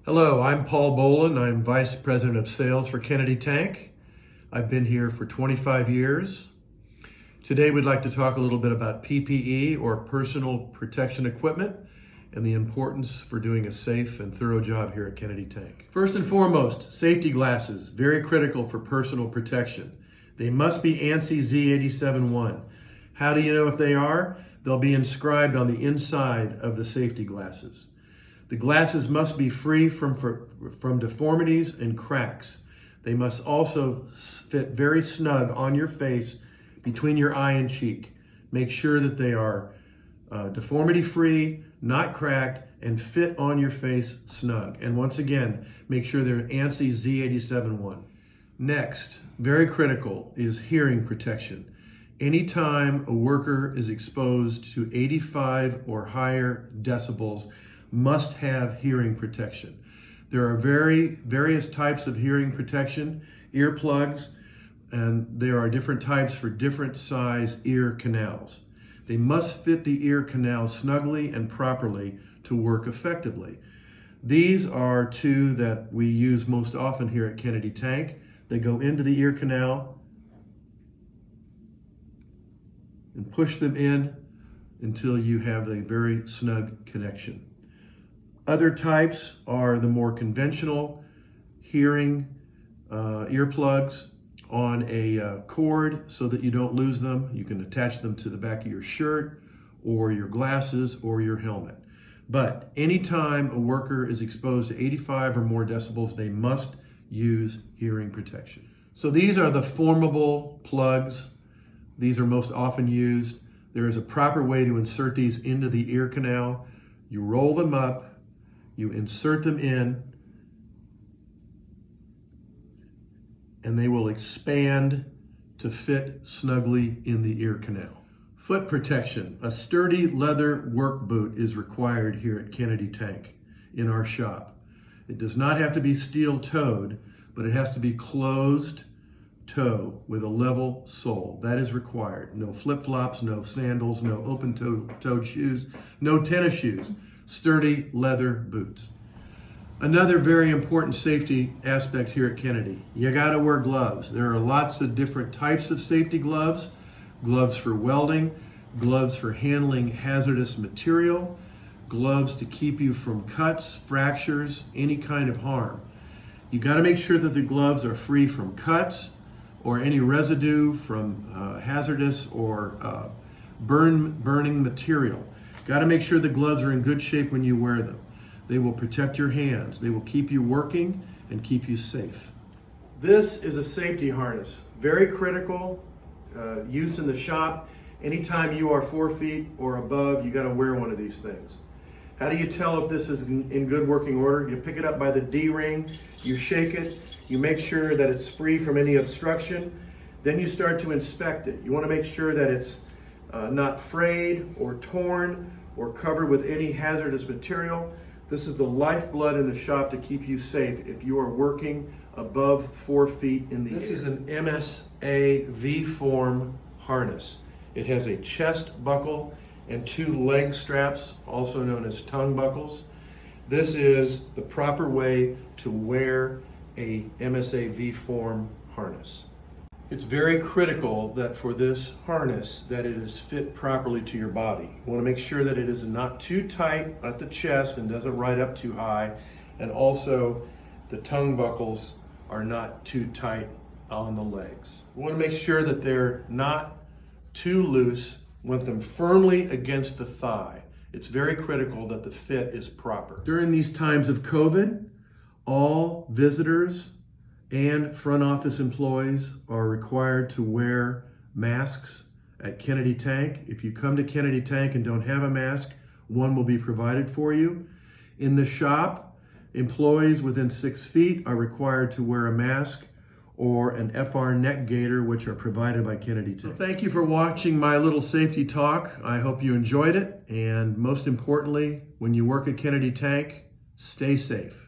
Hello, I'm Paul Boland. I'm Vice President of Sales for Kennedy Tank. I've been here for 25 years. Today we'd like to talk a little bit about PPE, or personal protection equipment, and the importance for doing a safe and thorough job here at Kennedy Tank. First and foremost, safety glasses, very critical for personal protection. They must be ANSI Z87-1. How do you know if they are? They'll be inscribed on the inside of the safety glasses. The glasses must be free from deformities and cracks. They must also fit very snug on your face between your eye and cheek. Make sure that they are deformity free, not cracked, and fit on your face snug. And once again, make sure they're ANSI Z87-1. Next, very critical, is hearing protection. Anytime a worker is exposed to 85 or higher decibels, must have hearing protection. There are various types of hearing protection, earplugs, and there are different types for different size ear canals. They must fit the ear canal snugly and properly to work effectively. These are two that we use most often here at Kennedy Tank. They go into the ear canal and push them in until you have a very snug connection. Other types are the more conventional hearing earplugs on a cord so that you don't lose them. You can attach them to the back of your shirt or your glasses or your helmet. But anytime a worker is exposed to 85 or more decibels, they must use hearing protection. So these are the formable plugs. These are most often used. There is a proper way to insert these into the ear canal. You roll them up, you insert them in, and they will expand to fit snugly in the ear canal. Foot protection. A sturdy leather work boot is required here at Kennedy Tank in our shop. It does not have to be steel-toed, but it has to be closed toe with a level sole. That is required. No flip-flops, no sandals, no open-toed shoes, no tennis shoes. Sturdy leather boots. Another very important safety aspect here at Kennedy, you gotta wear gloves. There are lots of different types of safety gloves. Gloves for welding, gloves for handling hazardous material, gloves to keep you from cuts, fractures, any kind of harm. You gotta make sure that the gloves are free from cuts or any residue from hazardous or burning material. Got to make sure the gloves are in good shape when you wear them. They will protect your hands. They will keep you working and keep you safe. This is a safety harness. Very critical use in the shop. Anytime you are 4 feet or above, you got to wear one of these things. How do you tell if this is in good working order? You pick it up by the D-ring, you shake it, you make sure that it's free from any obstruction. Then you start to inspect it. You want to make sure that it's not frayed or torn or covered with any hazardous material. This is the lifeblood in the shop to keep you safe if you are working above 4 feet in the air. This is an MSA VForm harness. It has a chest buckle and 2 leg straps, also known as tongue buckles. This is the proper way to wear a MSA VForm harness. It's very critical that for this harness that it is fit properly to your body. You want to make sure that it is not too tight at the chest and doesn't ride up too high, and also the tongue buckles are not too tight on the legs. You want to make sure that they're not too loose. You want them firmly against the thigh. It's very critical that the fit is proper. During these times of COVID, all visitors and front office employees are required to wear masks at Kennedy Tank. If you come to Kennedy Tank and don't have a mask, one will be provided for you. In the shop, employees within 6 feet are required to wear a mask or an FR neck gaiter, which are provided by Kennedy Tank. Thank you for watching my little safety talk. I hope you enjoyed it. And most importantly, when you work at Kennedy Tank, stay safe.